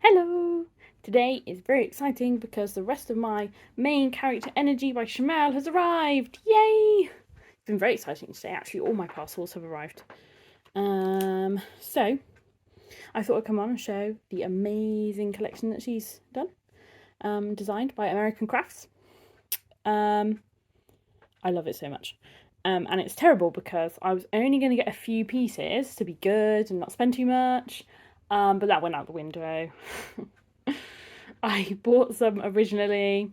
Hello! Today is very exciting because the rest of my main character energy by Shimelle has arrived! Yay! It's been very exciting today. Actually, all my parcels have arrived. So I thought I'd come on and show the amazing collection that she's done. Designed by American Crafts. I love it so much. And it's terrible because I was only going to get a few pieces to be good and not spend too much. But that went out the window. I bought some originally,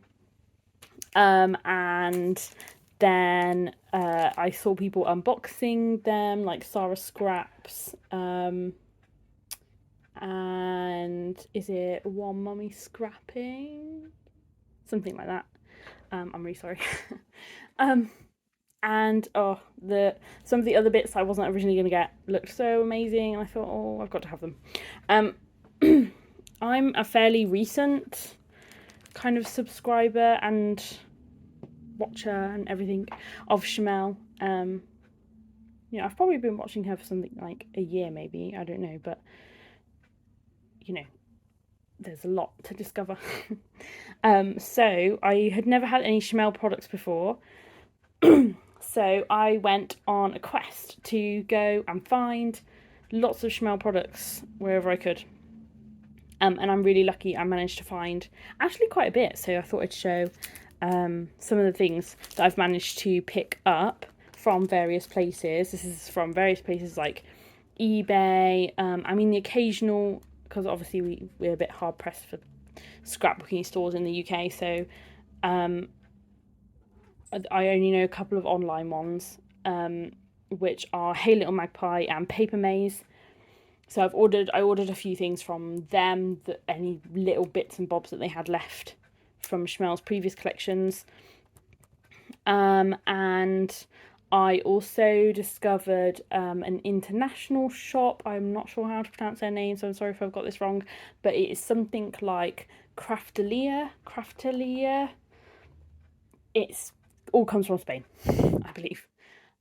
and then I saw people unboxing them, like Sarah Scraps, and is it One Mummy Scrapping? Something like that. I'm really sorry. And some of the other bits I wasn't originally going to get looked so amazing, and I thought, oh, I've got to have them. I'm a fairly recent kind of subscriber and watcher and everything of Shimelle. I've probably been watching her for something like a year, maybe, I don't know, but there's a lot to discover. So I had never had any Shimelle products before. So I went on a quest to go and find lots of Shimelle products wherever I could. And I'm really lucky I managed to find actually quite a bit. So I thought I'd show some of the things that I've managed to pick up from various places. This is from various places like eBay. The occasional, because obviously we're a bit hard pressed for scrapbooking stores in the UK. So I only know a couple of online ones, which are Hey Little Magpie and Paper Maze. So I ordered a few things from them, any little bits and bobs that they had left from Shimelle's previous collections. And I also discovered an international shop. I'm not sure how to pronounce their name, so I'm sorry if I've got this wrong, but it is something like Craftelia. It's all comes from Spain, I believe.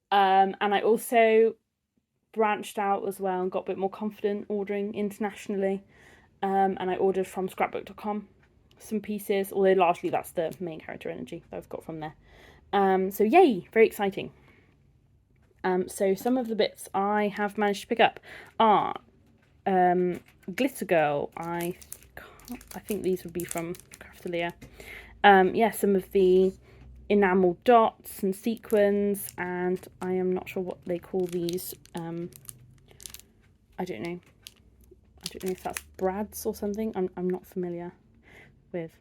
And I also branched out as well and got a bit more confident ordering internationally, and I ordered from scrapbook.com some pieces, although largely that's the main character energy that I've got from there. So yay, very exciting. So some of the bits I have managed to pick up are Glitter Girl. I think these would be from Craftelia. Some of the enamel dots and sequins, and I am not sure what they call these. I don't know if that's brads or something. I'm not familiar with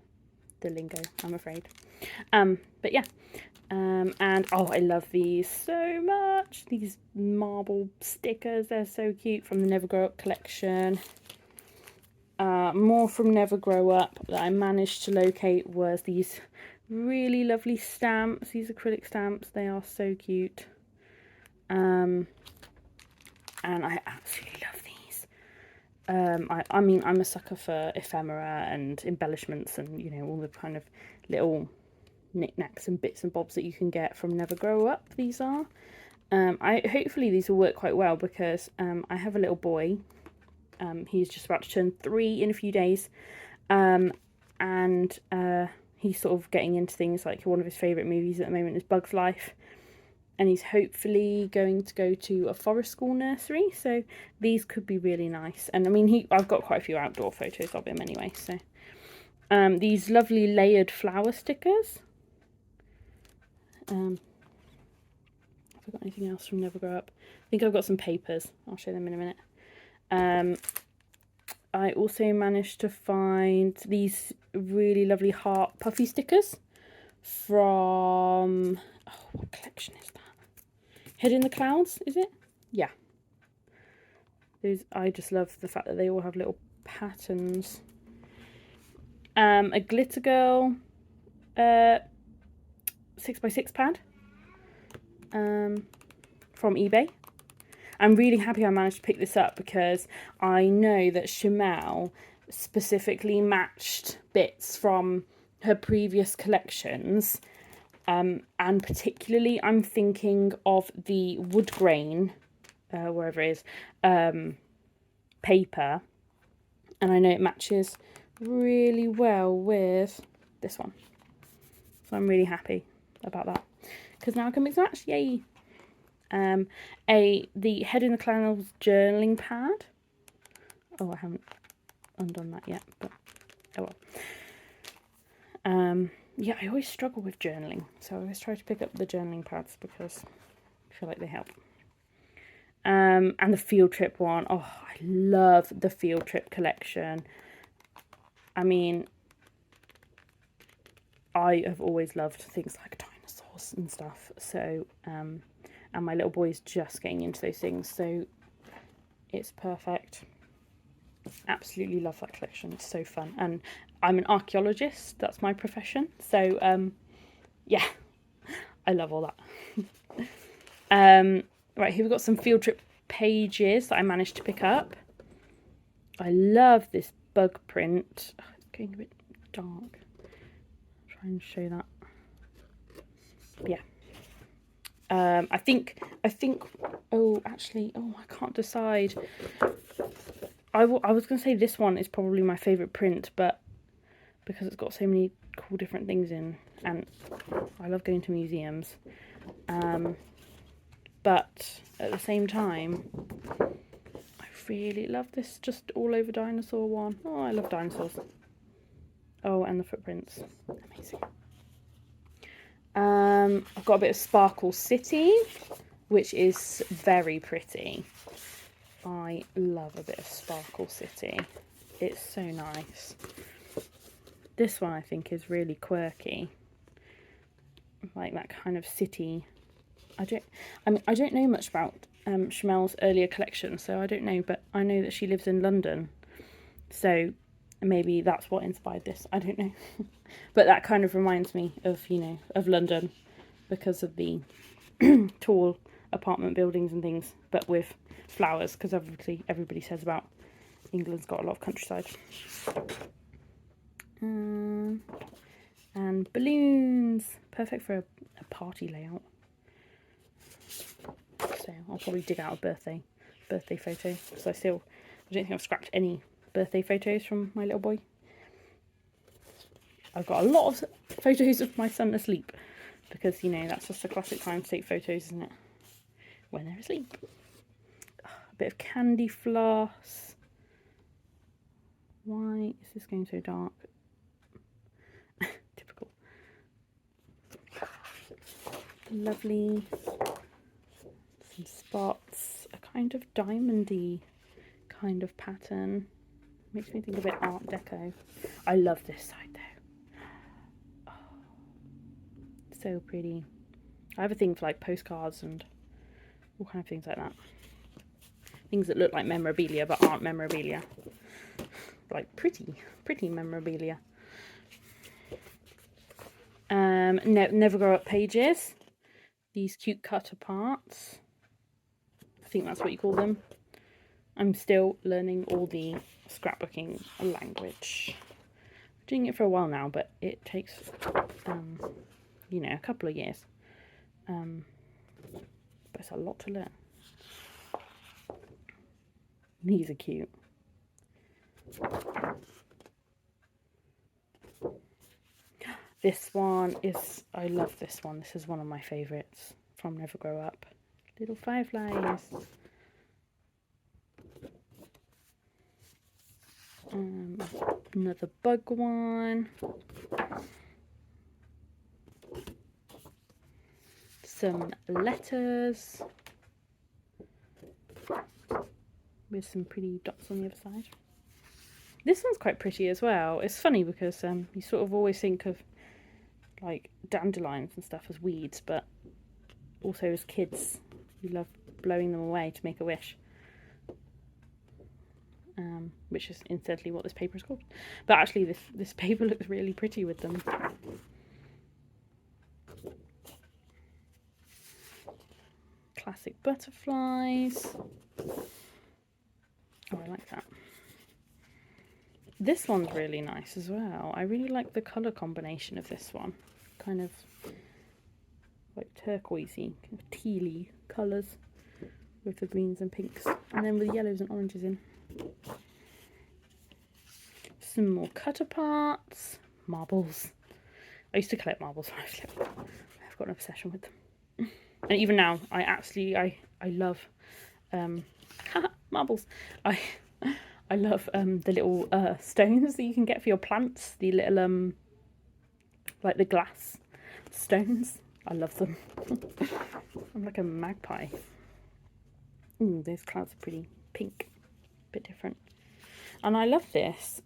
the lingo, I'm afraid. But yeah. And I love these so much. These marble stickers, they're so cute, from the Never Grow Up collection. More from Never Grow Up that I managed to locate was these really lovely stamps, these acrylic stamps. They are so cute. And I absolutely love these. I'm a sucker for ephemera and embellishments and, all the kind of little knickknacks and bits and bobs that you can get from Never Grow Up. These are. Hopefully these will work quite well because I have a little boy. He's just about to turn 3 in a few days. And he's sort of getting into things like one of his favourite movies at the moment is Bug's Life. And he's hopefully going to go to a forest school nursery. So these could be really nice. And I've got quite a few outdoor photos of him anyway. So these lovely layered flower stickers. Have I got anything else from Never Grow Up? I think I've got some papers. I'll show them in a minute. I also managed to find these really lovely heart puffy stickers from... Oh, what collection is that? Head in the Clouds, is it? Yeah. I just love the fact that they all have little patterns. A Glitter Girl 6x6 pad from eBay. I'm really happy I managed to pick this up because I know that Shimelle specifically matched bits from her previous collections, and particularly I'm thinking of the wood grain, wherever it is, paper And I know it matches really well with this one. So I'm really happy about that. Because now I can mix and match, yay! The Head in the Clouds journaling pad. Oh, I haven't undone that yet, but oh well. Yeah, I always struggle with journaling, so I always try to pick up the journaling pads because I feel like they help. And the field trip one. Oh, I love the field trip collection. I mean, I have always loved things like dinosaurs and stuff. So, and my little boy is just getting into those things, so it's perfect. Absolutely love that collection. It's so fun. And I'm an archaeologist. That's my profession. So, yeah, I love all that. Right, here we've got some field trip pages that I managed to pick up. I love this bug print. Oh, it's getting a bit dark. Try and show that. Yeah. I think. Oh, actually, I can't decide. I was going to say this one is probably my favourite print, but because it's got so many cool different things in, and I love going to museums. But at the same time, I really love this just all over dinosaur one. Oh, I love dinosaurs. Oh, and the footprints. Amazing. I've got a bit of Sparkle City, which is very pretty. I love a bit of Sparkle City. It's so nice. This one I think is really quirky. Like that kind of city. I don't know much about Shimelle's earlier collection, so I don't know, but I know that she lives in London. So maybe that's what inspired this. I don't know. But that kind of reminds me of, of London because of the tall apartment buildings and things, but with flowers, because obviously everybody says about England's got a lot of countryside. And balloons. Perfect for a party layout. So I'll probably dig out a birthday photo, because I don't think I've scrapped any birthday photos from my little boy. I've got a lot of photos of my son asleep, because that's just a classic time to take photos, isn't it, when they're asleep. A bit of candy floss. Why is this going so dark? Typical. Lovely. Some spots, a kind of diamondy kind of pattern. Makes me think a bit Art Deco. I love this side though. Oh, so pretty. I have a thing for like postcards and all kind of things like that. Things that look like memorabilia but aren't memorabilia. Like pretty memorabilia. Never Grow Up pages. These cute cut aparts. I think that's what you call them. I'm still learning all the scrapbooking language. I'm doing it for a while now, but it takes, a couple of years. But it's a lot to learn. These are cute. This one is, I love this one. This is one of my favourites from Never Grow Up. Little fireflies. Another bug one. Some letters. With some pretty dots on the other side. This one's quite pretty as well. It's funny because you sort of always think of like dandelions and stuff as weeds, but also as kids you love blowing them away to make a wish, which is incidentally what this paper is called. But actually this paper looks really pretty with them. Classic butterflies. Oh, I like that. This one's really nice as well. I really like the colour combination of this one. Kind of like turquoisey, kind of tealy colours with the greens and pinks. And then with yellows and oranges in. some more cut apart, marbles. I used to collect marbles when I was little. I've got an obsession with them. And even now, I love marbles. I love the little stones that you can get for your plants. The little like the glass stones. I love them. I'm like a magpie. Ooh, those clouds are pretty pink, a bit different. And I love this.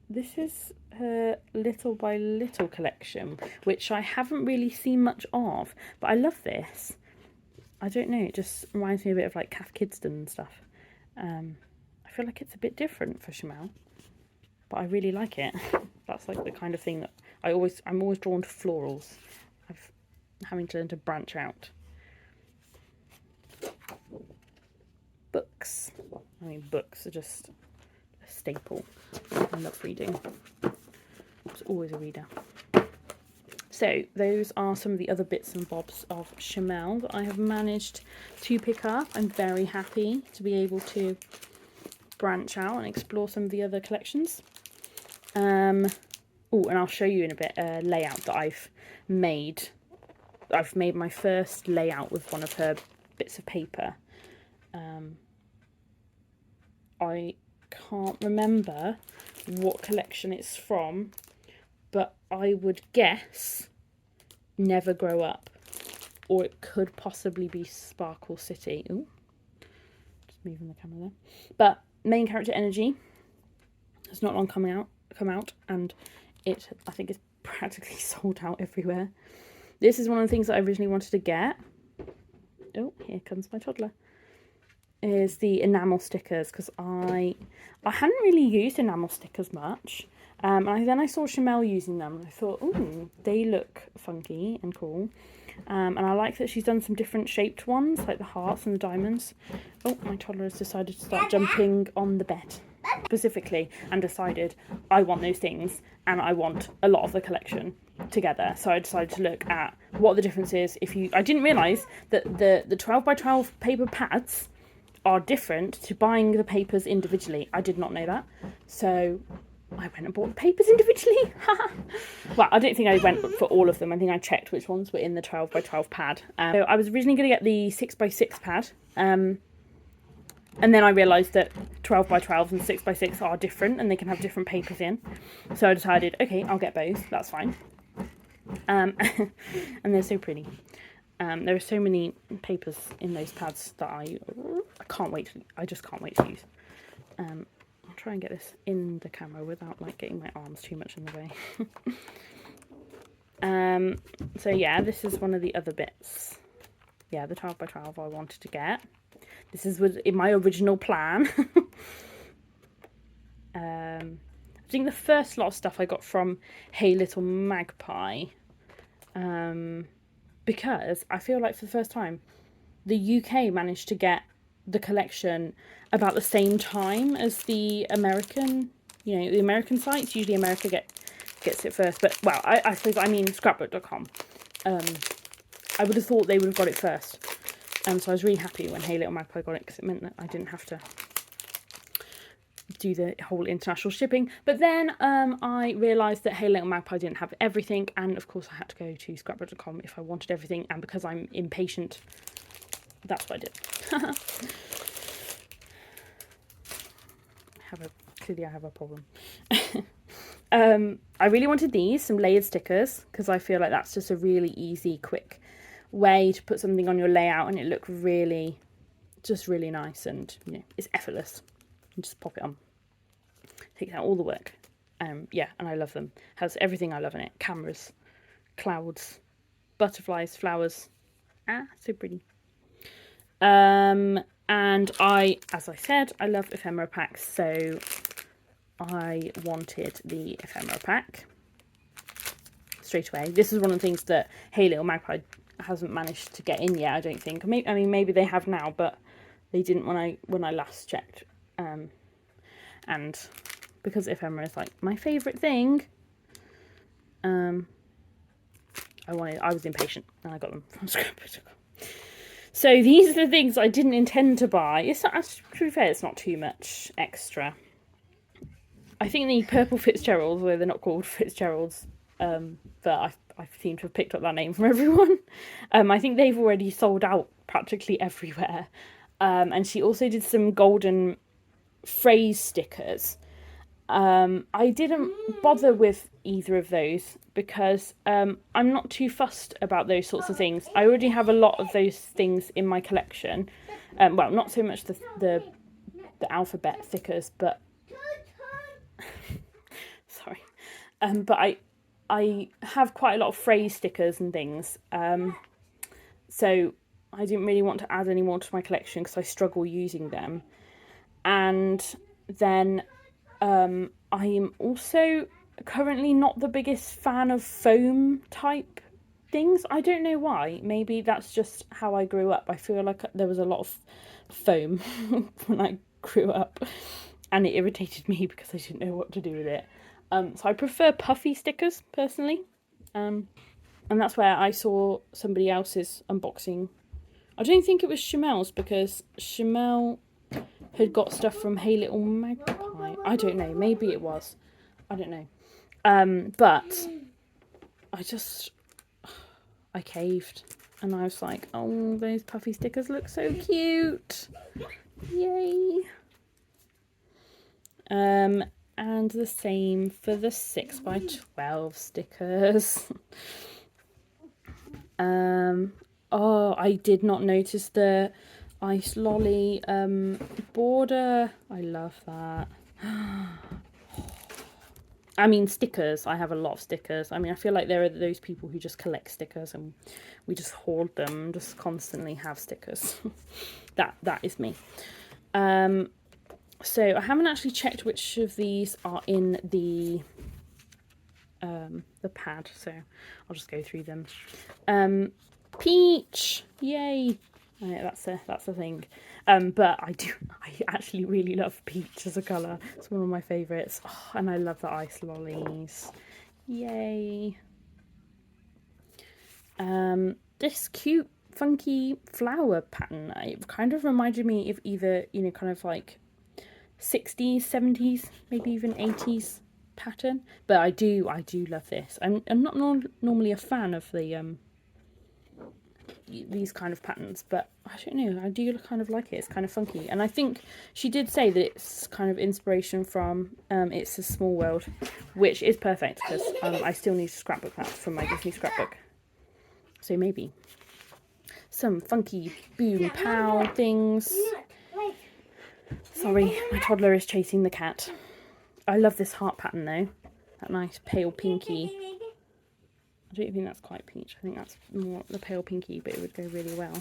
This is her little by little collection, which I haven't really seen much of, but I love this. I don't know, it just reminds me a bit of like Cath Kidston and stuff. I feel like it's a bit different for Shimelle, but I really like it. That's like the kind of thing that I'm always drawn to florals. I'm having to learn to branch out. Books. I mean, books are just a staple. I love reading. I was always a reader. So those are some of the other bits and bobs of Shimelle that I have managed to pick up. I'm very happy to be able to branch out and explore some of the other collections. Oh, and I'll show you in a bit a layout that I've made. I've made my first layout with one of her bits of paper. I can't remember what collection it's from, but I would guess Never Grow Up, or it could possibly be Sparkle City. Ooh, just moving the camera there. But Main Character Energy has not long come out, and I think it's practically sold out everywhere. This is one of the things that I originally wanted to get. Oh, here comes my toddler. Is the enamel stickers, because I hadn't really used enamel stickers much. And then I saw Shimelle using them and I thought, ooh, they look funky and cool. And I like that she's done some different shaped ones, like the hearts and the diamonds. Oh, my toddler has decided to start jumping on the bed specifically and decided I want those things and I want a lot of the collection together. So I decided to look at what the difference is. I didn't realise that the 12 by 12 paper pads are different to buying the papers individually. I did not know that. So I went and bought the papers individually. Well, I don't think I went for all of them. I think I checked which ones were in the 12 by 12 pad. So I was originally going to get the 6 by 6 pad. And then I realised that 12 by 12 and 6 by 6 are different and they can have different papers in. So I decided, okay, I'll get both. That's fine. And they're so pretty. There are so many papers in those pads that I just can't wait to use. I'll try and get this in the camera without like getting my arms too much in the way. So yeah, this is one of the other bits. Yeah, the 12 by 12 I wanted to get. This was in my original plan. I think the first lot of stuff I got from Hey Little Magpie. Because I feel like for the first time, the UK managed to get the collection about the same time as the American, the American sites. Usually America gets it first, but well, I suppose I mean scrapbook.com. I would have thought they would have got it first. So I was really happy when Hey Little Magpie got it, because it meant that I didn't have to do the whole international shipping. But then I realised that Hey Little Magpie didn't have everything, and of course I had to go to scrapbook.com if I wanted everything, and because I'm impatient, that's what I did. Clearly I have a problem. I really wanted some layered stickers, because I feel like that's just a really easy, quick way to put something on your layout and it look really nice, and it's effortless. And just pop it on. Takes out all the work. Yeah, and I love them. Has everything I love in it. Cameras, clouds, butterflies, flowers. So pretty. And as I said, I love ephemera packs, so I wanted the ephemera pack straight away. This is one of the things that Hey Little Magpie hasn't managed to get in yet, I don't think. Maybe they have now, but they didn't when I last checked. And because ephemera is like my favourite thing, I was impatient and I got them from scrapbook.com. So these are the things I didn't intend to buy. To be fair, it's not too much extra. I think the purple Fitzgeralds, although they're not called Fitzgeralds, but I seem to have picked up that name from everyone. I think they've already sold out practically everywhere. And she also did some golden phrase stickers. I didn't bother with either of those because I'm not too fussed about those sorts of things. I already have a lot of those things in my collection. Well, not so much the alphabet stickers, but sorry. But I have quite a lot of phrase stickers and things. So I didn't really want to add any more to my collection because I struggle using them. And then I am also currently not the biggest fan of foam type things. I don't know why. Maybe that's just how I grew up. I feel like there was a lot of foam when I grew up, and it irritated me because I didn't know what to do with it. So I prefer puffy stickers personally. And that's where I saw somebody else's unboxing. I don't think it was Shimelle's because Shimelle had got stuff from Hey Little Magpie. I don't know. Maybe it was. I don't know. But I caved. And I was like, oh, those puffy stickers look so cute. Yay. And the same for the 6x12 stickers. Oh, I did not notice the ice lolly border. I love that. I mean, stickers. I have a lot of stickers. I mean, I feel like there are those people who just collect stickers and we just hoard them, just constantly have stickers. that is me. So I haven't actually checked which of these are in the pad, so I'll just go through them. Peach, yay! That's a thing. But I actually really love peach as a colour. It's one of my favourites. Oh, and I love the ice lollies. Yay! This cute, funky flower pattern. It kind of reminded me of either, you know, kind of like 60s, 70s, maybe even 80s pattern. But I do love this. I'm not normally a fan of the these kind of patterns, but I don't know, I do kind of like it. It's kind of funky, and I think she did say that it's kind of inspiration from It's a Small World, which is perfect because I still need to scrapbook that from my Disney scrapbook. So maybe some funky boom pow things. Sorry, my toddler is chasing the cat. I love this heart pattern though, that nice pale pinky. I don't think that's quite peach. I think that's more the pale pinky, but it would go really well.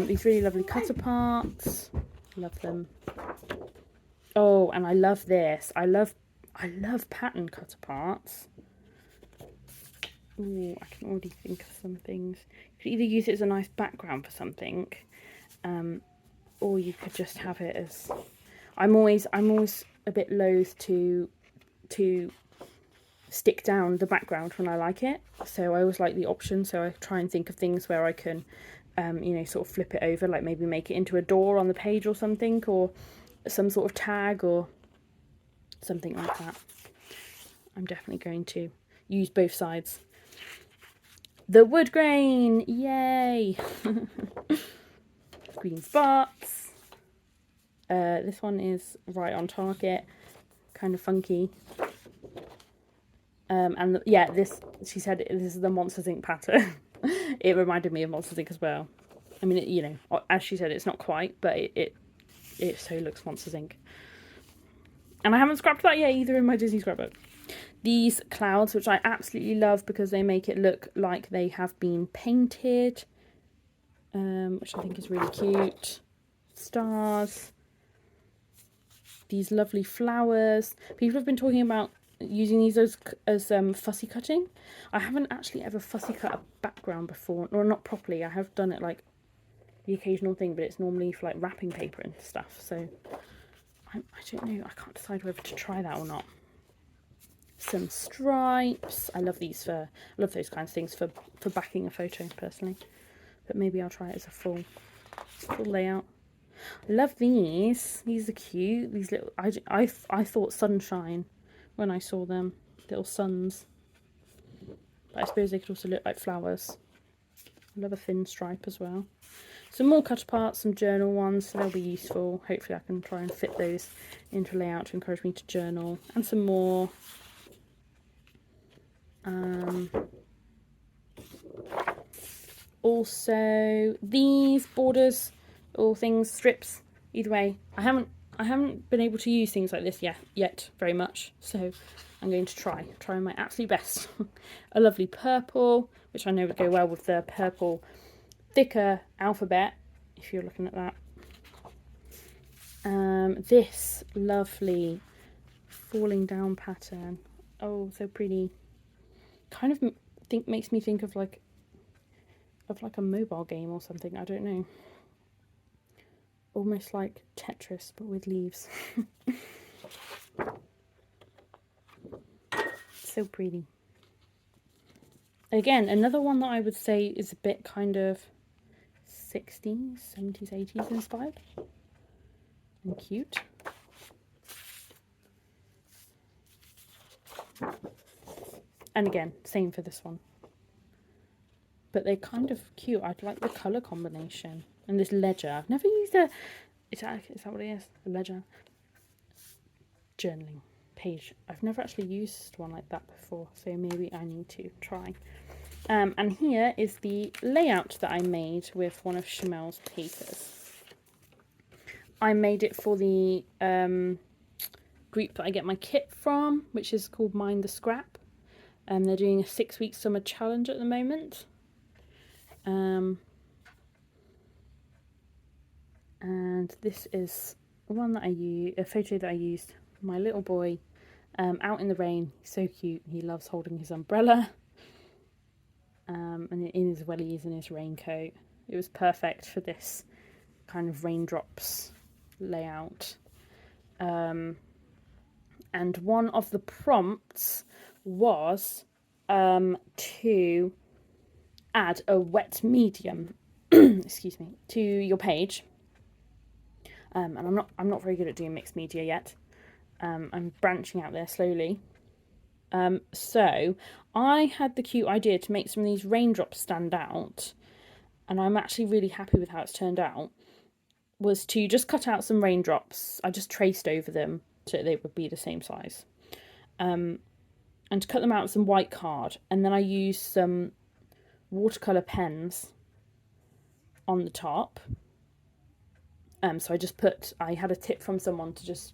These really lovely cut aparts. Love them. Oh, and I love this. I love pattern cut aparts. Ooh, I can already think of some things. You could either use it as a nice background for something, or you could just have it as. I'm always a bit loath to stick down the background when I like it, so I always like the option. So I try and think of things where I can you know, sort of flip it over, like maybe make it into a door on the page or something, or some sort of tag or something like that. I'm definitely going to use both sides. The wood grain, yay! Green spots. This one is right on target, kind of funky. And yeah, this, she said this is the Monsters Inc. pattern. It reminded me of Monsters Inc. as well. I mean, you know, as she said, it's not quite, but it so looks Monsters Inc. And I haven't scrapped that yet either in my Disney scrapbook. These clouds, which I absolutely love because they make it look like they have been painted, which I think is really cute. Stars. These lovely flowers. People have been talking about using these as fussy cutting. I haven't actually ever fussy cut a background before, or not properly. I have done it like the occasional thing, but it's normally for like wrapping paper and stuff. So I don't know. I can't decide whether to try that or not. Some stripes. I love these I love those kinds of things for backing a photo personally. But maybe I'll try it as a full layout. I love these. These are cute. These little, I thought sunshine when I saw them. Little suns. But I suppose they could also look like flowers. I love a thin stripe as well. Some more cut apart, some journal ones, so they'll be useful. Hopefully I can try and fit those into layout to encourage me to journal. And some more also these borders or things, strips, either way. I haven't been able to use things like this yet very much, so I'm going to try my absolute best. A lovely purple, which I know would go well with the purple thicker alphabet, if you're looking at that. This lovely falling down pattern. Oh, so pretty. Kind of makes me think of like a mobile game or something. I don't know. Almost like Tetris, but with leaves. So pretty. Again, another one that I would say is a bit kind of 60s, 70s, 80s inspired. And cute. And again, same for this one. But they're kind of cute. I'd like the colour combination. And this ledger. I've never used a... Is that what it is? A ledger? Journaling page. I've never actually used one like that before. So maybe I need to try. And here is the layout that I made with one of Shimelle's papers. I made it for the group that I get my kit from, which is called Mind the Scrap. They're doing a 6-week summer challenge at the moment. And this is one that a photo that I used. My little boy out in the rain. He's so cute. He loves holding his umbrella. And in his wellies and his raincoat. It was perfect for this kind of raindrops layout. And one of the prompts was to add a wet medium excuse me, to your page. And I'm not very good at doing mixed media yet. I'm branching out there slowly. So I had the cute idea to make some of these raindrops stand out, and I'm actually really happy with how it's turned out, was to just cut out some raindrops. I just traced over them so they would be the same size. And to cut them out with some white card, and then I used some watercolour pens on the top. So I had a tip from someone to just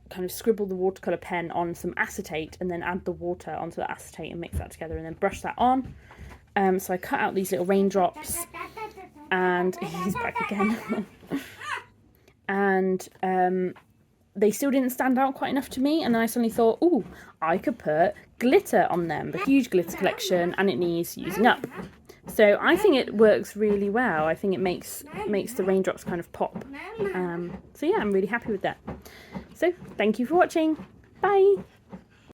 kind of scribble the watercolour pen on some acetate and then add the water onto the acetate and mix that together and then brush that on. So I cut out these little raindrops, and he's back again. And they still didn't stand out quite enough to me, and then I suddenly thought, ooh, I could put glitter on them, a huge glitter collection, and it needs using up. So I think it works really well. I think it makes the raindrops kind of pop. So yeah, I'm really happy with that. So thank you for watching. Bye.